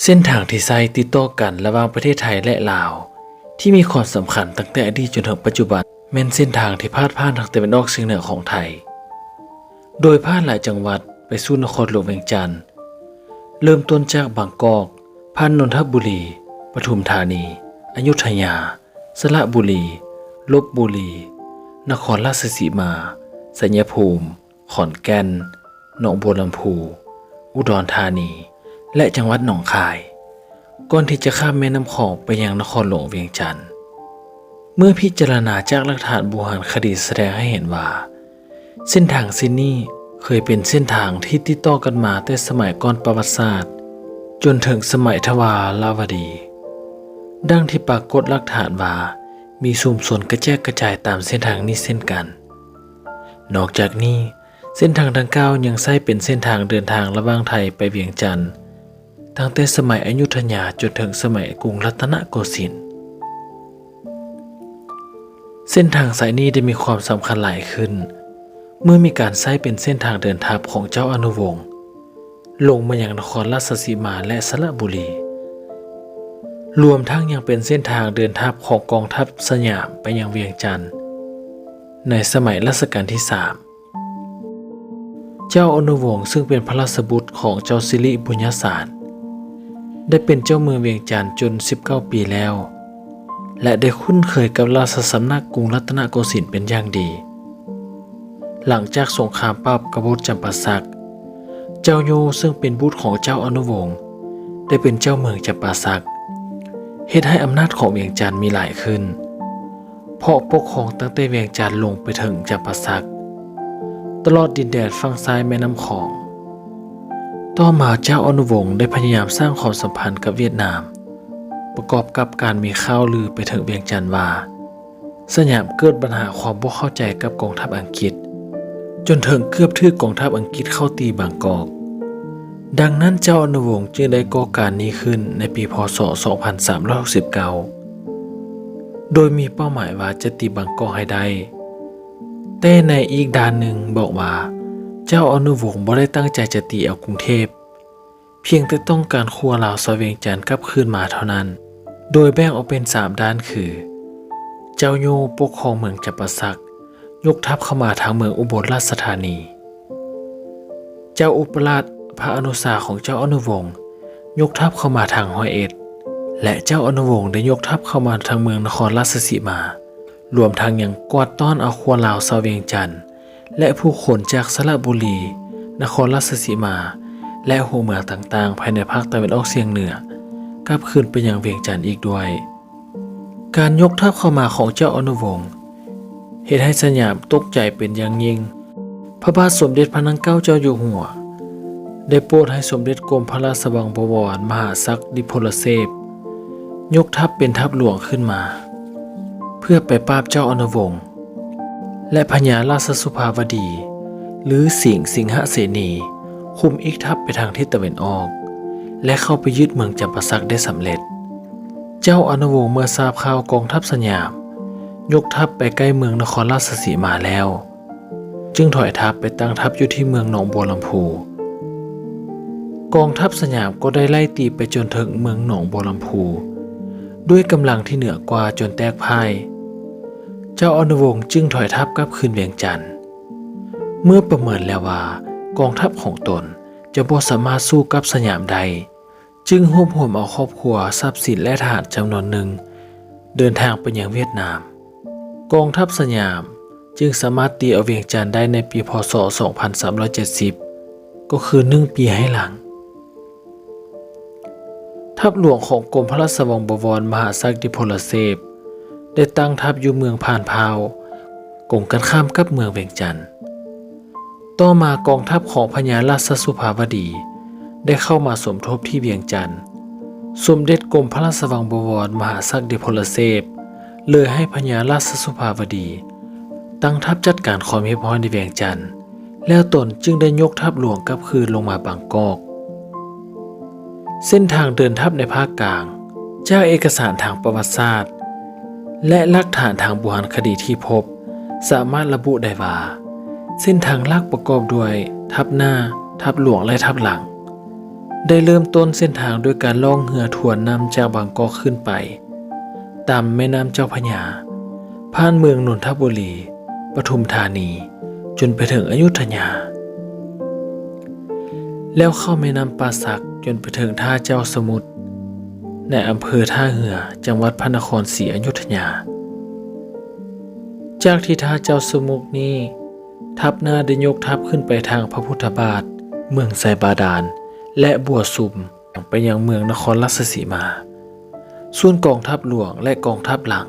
เส้นทางที่ใช้ติดต่อกันระหว่างประเทศไทยและลาวที่มีความสำคัญตั้งแต่อดีตจนถึงปัจจุบันแม้นเส้นทางที่พาดผ่านทางตะวันออกเฉียงเหนือของไทยโดยผ่านหลายจังหวัดไปสู่นครหลวงเวียงจันทร์เริ่มต้นจากบางกอกผ่านนนทบุรีปทุมธานีอยุธยาสระบุรีลพบุรีนครราชสีมาสัญญภูมิขอนแก่นหนองบัวลำพูอุดรธานีและจังหวัดหนองคายก่อนที่จะข้ามแม่น้ำคองไปยังนครหลวงเวียงจันทร์เมื่อพิจารณาจากหลักฐานโบราณคดีแสดงให้เห็นว่าเส้นทางเส้นนี้เคยเป็นเส้นทางที่ติดต่อกันมาแต่สมัยก่อนประวัติศาสตร์จนถึงสมัยทวารวดีดังที่ปรากฏหลักฐานว่ามีชุมชนกระแจกกระจายตามเส้นทางนี้เช่นกันนอกจากนี้เส้นทางดังกล่าวยังใช้เป็นเส้นทางเดินทางระหว่างไทยไปเวียงจันทร์ตั้งแต่สมัยอยุธยาจนถึงสมัยกรุงรัตนโกสินทร์เส้นทางสายนี้ได้มีความสำคัญหลายขึ้นเมื่อมีการใช้เป็นเส้นทางเดินทัพของเจ้าอนุวงศ์ลงมายังนครราชสีมาและสระบุรีรวมทั้งยังเป็นเส้นทางเดินทัพของกองทัพสยามไปยังเวียงจันทร์ในสมัยรัชกาลที่ 3เจ้าอนุวงศ์ซึ่งเป็นพระราชบุตรของเจ้าสิริบุญญาสารได้เป็นเจ้าเมืองเวียงจันทร์จน19 ปีแล้วและได้คุ้นเคยกับราชสำนักกรุงรัตนโกสินทร์เป็นอย่างดีหลังจากสงครามปราบกบฏจำปาสักเจ้าโยซึ่งเป็นบุตรของเจ้าอนุวงศ์ได้เป็นเจ้าเมืองจำปาสักเฮ็ดให้อำนาจของเวียงจันทร์มีหลายขึ้นเพราะปกครองตั้งแต่เวียงจันทร์ลงไปถึงจำปาสักตลอดดินแดนฝั่งซ้ายแม่น้ำคองต่อมาเจ้าอนุวงศ์ได้พยายามสร้างความสัมพันธ์กับเวียดนามประกอบกับการมีข่าวลือไปถึงเวียงจันทร์ว่าสยามเกิดปัญหาความบ่เข้าใจกับกองทัพอังกฤษจนถึงเกือบถูกกองทัพอังกฤษเข้าตีบางกอกดังนั้นเจ้าอนุวงศ์จึงได้ก่อการนี้ขึ้นในปีพ.ศ. 2369โดยมีเป้าหมายว่าจะตีบางกอกให้ได้แต่ในอีกด้านหนึ่งบอกว่าเจ้าอนุวงศ์บ่ได้ตั้งใจจะตีเอากรุงเทพเพียงแต่ต้องการคั่วลาวซอยเวียงจันทร์กลับคืนมาเท่านั้นโดยแบ่งออกเป็น3ด้านคือเจ้าโยปกครองเมืองจำปาสักยกทัพเข้ามาทางเมืองอุบลราชธานีเจ้าอุปราชพระอนุสาของเจ้าอนุวงศ์ยกทัพเข้ามาทางห้อยเอ็ดและเจ้าอนุวงศ์ได้ยกทัพเข้ามาทางเมืองนครราชสีมารวมทั้งยังกวาดต้อนเอาขั้วลาวซอยเวียงจันทร์และผู้คนจากสระบุรีนครราชสีมาและหัวเมืองต่างๆภายในภาคตะวันออกเฉียงเหนือกลับคืนไปยังเวียงจันทร์อีกด้วยการยกทัพเข้ามาของเจ้าอนุวงศ์เหตุให้สยามตกใจเป็นอย่างยิ่งพระบาทสมเด็จพระนางเกล้าเจ้าอยู่หัวได้โปรดให้สมเด็จกรมพระราชวังบวรมหาศักดิพลเสพยกทัพเป็นทัพหลวงขึ้นมาเพื่อไปปราบเจ้าอนุวงศ์และพญาราชสุภาวดีหรือสิงหเสนีคุมอีกทัพไปทางทิศตะวันออกและเข้าไปยึดเมืองจำปาสักได้สำเร็จเจ้าอนุวงศ์เมื่อทราบข่าวกองทัพสยามยกทัพไปใกล้เมืองนครราชสีมาแล้วจึงถอยทัพไปตั้งทัพอยู่ที่เมืองหนองบัวลำพูกองทัพสยามก็ได้ไล่ตีไปจนถึงเมืองหนองบัวลำพูด้วยกำลังที่เหนือกว่าจนแตกพ่ายเจ้าอนุวงศ์จึงถอยทัพกลับคืนเวียงจันทร์เมื่อประเมินแล้วว่ากองทัพของตนจะบ่สามารถสู้กับสยามได้จึงรวบรวมเอาครอบครัวทรัพย์สินและทหารจำนวนหนึ่งเดินทางไปยังเวียดนามกองทัพสยามจึงสามารถตีเอาเวียงจันทร์ได้ในปีพ.ศ. 2370ก็คือ1 ปีให้หลังทัพหลวงของกรมพระราชวังบวรมหาศักดิพลเสพได้ตั้งทัพอยู่เมืองพานพาวกงกันข้ามกับเมืองเวียงจันทร์ต่อมากองทัพของพญาราชสุภาวดีได้เข้ามาสมทบที่เวียงจันทร์สมเด็จกรมพระราชวังบวรมหาศักดิพลเสพเลยให้พญาราชสุภาวดีตั้งทัพจัดการความเรียบร้อยในเวียงจันทร์แล้วตนจึงได้ยกทัพหลวงกลับคืนลงมาบางกอกเส้นทางเดินทัพในภาคกลางจากเอกสารทางประวัติศาสตร์และหลักฐานทางโบราณคดีที่พบสามารถระบุได้ว่าเส้นทางหลักประกอบด้วยทัพหน้าทัพหลวงและทัพหลัง ได้เริ่มต้นเส้นทางด้วยการล่องเรือทวนน้ำจากบางกอกขึ้นไปตามแม่น้ำเจ้าพระยาผ่านเมืองนนทบุรีปทุมธานีจนไปถึงอยุธยาแล้วเข้าแม่น้ำป่าสักจนไปถึงท่าเจ้าสมุทรในอำเภอท่าเหือจังหวัดพระนครศรีอยุธยาจากที่ท่าเจ้าสมุทรนี้ทัพหน้าได้ยกทัพขึ้นไปทางพระพุทธบาทเมืองไซบาดาลและบัวซุมไปยังเมืองนครราชสีมาส่วนกองทัพหลวงและกองทัพหลัง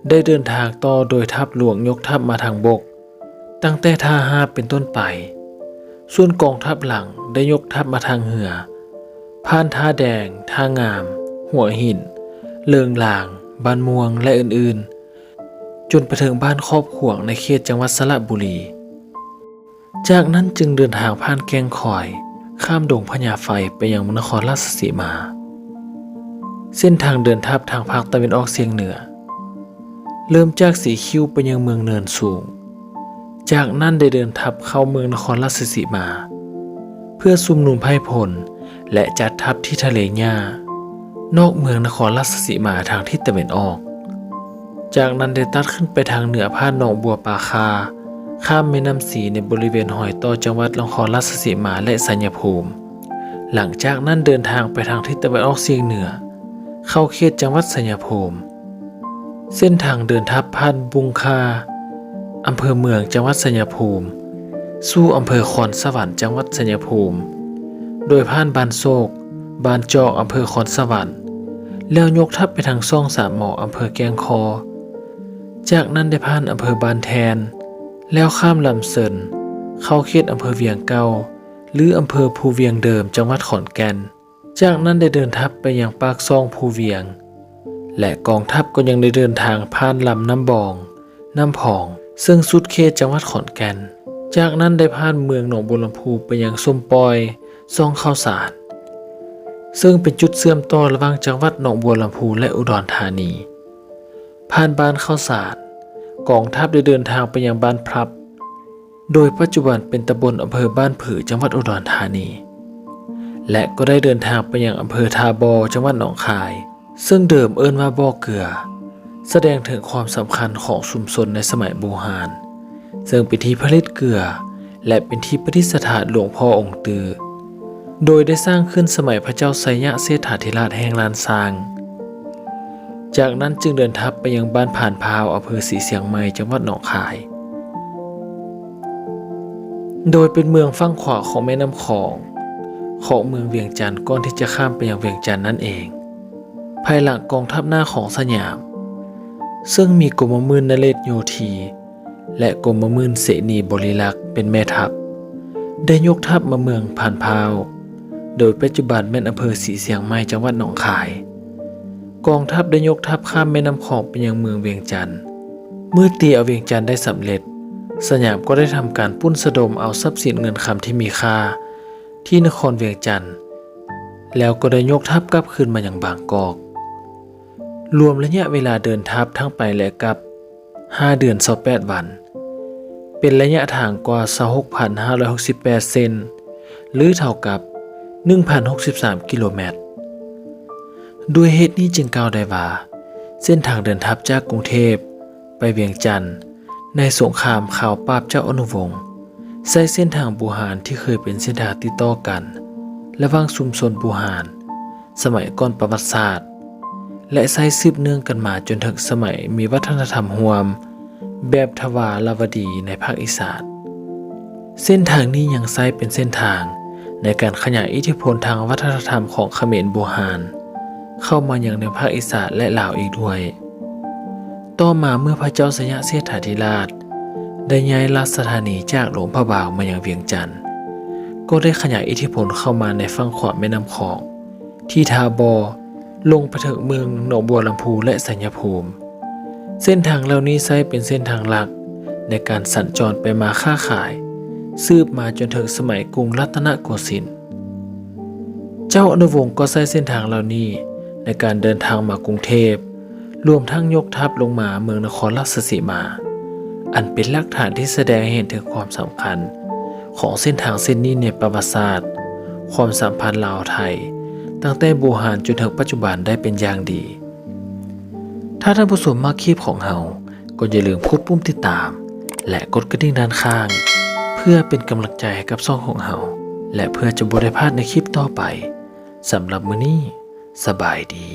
ได้เดินทางต่อโดยทัพหลวงยกทัพมาทางบกตั้งแต่ท่าห้าเป็นต้นไปส่วนกองทัพหลังได้ยกทัพมาทางเหือผ่านท่าแดงท่างามหัวหินเลิงลางบ้านม่วงและอื่นๆจนไปถึงบ้านครอบขวงในเขตจังหวัดสระบุรีจากนั้นจึงเดินทางผ่านแก่งคอยข้ามดงพญาไฟไปยังนครราชสีมาเส้นทางเดินทัพทางภาคตะวันออกเฉียงเหนือเริ่มจากสีคิ้วไปยังเมืองเนินสูงจากนั้นได้เดินทัพเข้าเมืองนครราชสีมาเพื่อซุ่มนุมไพร่พลและจัดทัพที่ทะเลหญ้านอกเมืองนครราชสีมาทางทิศตะวันออกจากนั้นได้ตัดขึ้นไปทางเหนือผ่านหนองบัวปาคาข้ามแม่น้ำสีในบริเวณหอยต่อจังหวัดนครราชสีมาและสัญญภูมิหลังจากนั้นเดินทางไปทางทิศตะวันออกเฉียงเหนือเข้าเขตจังหวัดสัญญภูมิเส้นทางเดินทัพผ่านบุงคาอำเภอเมืองจังหวัดสัญญภูมิสู่อำเภอคอนสวรรค์จังหวัดสัญญภูมิโดยผ่านบ้านโศกบ้านจอกอำเภอคอนสวรรค์แล้วยกทัพไปทางซ่องสามหมออำเภอแกงคอจากนั้นได้ผ่านอำเภอบานแทนแล้วข้ามลำเซินเข้าเขตอำเภอเวียงเก่าหรืออำเภอภูเวียงเดิมจังหวัดขอนแก่นจากนั้นได้เดินทัพไปยังปากซ่องภูเวียงและกองทัพก็ยังได้เดินทางผ่านลำน้ำบองน้ำพองซึ่งสุดเขตจังหวัดขอนแก่นจากนั้นได้ผ่านเมืองหนองบัวลำพูไปยังส้มปอยซ่องข้าวสารซึ่งเป็นจุดเชื่อมต่อระหว่างจังหวัดหนองบัวลำพูและอุดรธานีผ่านบ้านข้าวสารกองทัพได้เดินทางไปยังบ้านพลับโดยปัจจุบันเป็นตำบลอำเภอบ้านผือจังหวัดอุดรธานีและก็ได้เดินทางไปยังอำเภอทาบอจังหวัดหนองคายซึ่งเดิมเอิ้นว่าบ่อเกลือแสดงถึงความสำคัญของชุมชนในสมัยโบราณซึ่งเป็นที่ผลิตเกลือและเป็นที่ประดิษฐานหลวงพ่อองค์ตือโดยได้สร้างขึ้นสมัยพระเจ้าไสยะเสถาธิราชแห่งลานซางจากนั้นจึงเดินทัพไปยังบ้านผ่านพาวอำเภอศรีเสียงใหม่จังหวัดหนองคายโดยเป็นเมืองฝั่งขวาของแม่น้ำของเมืองเวียงจันทร์ก่อนที่จะข้ามไปยังเวียงจันทร์นั่นเองภายหลังกองทัพหน้าของสยามซึ่งมีกรมมื่นนเรศโยธีและกรมมื่นเสนีบริลักษ์เป็นแม่ทัพได้ยกทัพมาเมืองผ่านพาวโดยปัจจุบันเป็นอำเภอศรีเสียงใหม่จังหวัดหนองคายกองทัพได้ยกทัพข้ามแม่น้ำไปยังเมืองเวียงจันทร์เมื่อตีเอาเวียงจันทร์ได้สำเร็จสยามก็ได้ทำการปล้นสะดมเอาทรัพย์สินเงินคำที่มีค่าที่นครเวียงจันทร์แล้วก็ได้ยกทัพกลับคืนมาอย่างบางกอกรวมระยะเวลาเดินทัพทั้งไปและกลับ5 เดือน28 วันเป็นระยะทางกว่า 26,568 เซนหรือเท่ากับ 1,063 กิโลเมตรด้วยเหตุนี้จึงกล่าวได้ว่าเส้นทางเดินทัพจากกรุงเทพไปเวียงจันทร์ในสงครามข่าวปราบเจ้าอนุวงศ์ใช้เส้นทางบูหานที่เคยเป็นเส้นทางติดต่อกันระหว่างชุมชนบูหานสมัยก่อนประวัติศาสตร์และใช้สืบเนื่องกันมาจนถึงสมัยมีวัฒนธรรมรวมแบบทวารวดีในภาคอีสานเส้นทางนี้ยังใช้เป็นเส้นทางในการขยายอิทธิพลทางวัฒนธรรมของเขมรบูหานเข้ามาอย่างในภาคอีสานและลาวอีกด้วยต่อมาเมื่อพระเจ้าสยามเสถาธิราชได้ย้ายราชธานีจากหลวงพระบางมายังเวียงจันทร์ก็ได้ขยายอิทธิพลเข้ามาในฝั่งขวาแม่น้ำของที่ทาบอลงไปถึงเมืองหนองบัวลำพูและสัญญภูมิเส้นทางเหล่านี้ใช้เป็นเส้นทางหลักในการสัญจรไปมาค้าขายสืบมาจนถึงสมัยกรุงรัตนโกสินทร์เจ้าอนุวงศ์ก็ใช้เส้นทางเหล่านี้ในการเดินทางมากรุงเทพรวมทั้งยกทัพลงมาเมืองนครราชสีมาอันเป็นหลักฐานที่แสดงให้เห็นถึงความสำคัญของเส้นทางเส้นนี้ในประวัติศาสตร์ ความสัมพันธ์ลาวไทยตั้งแต่โบราณจนถึงปัจจุบันได้เป็นอย่างดี ถ้าท่านผู้ชมมักคลิปของเราก็อย่าลืมกดปุ่มติดตามและกดกระดิ่งด้านข้างเพื่อเป็นกำลังใจให้กับช่องของเราและเพื่อจะบ่ได้พลาดในคลิปต่อไปสำหรับมื้อนี้สบายดี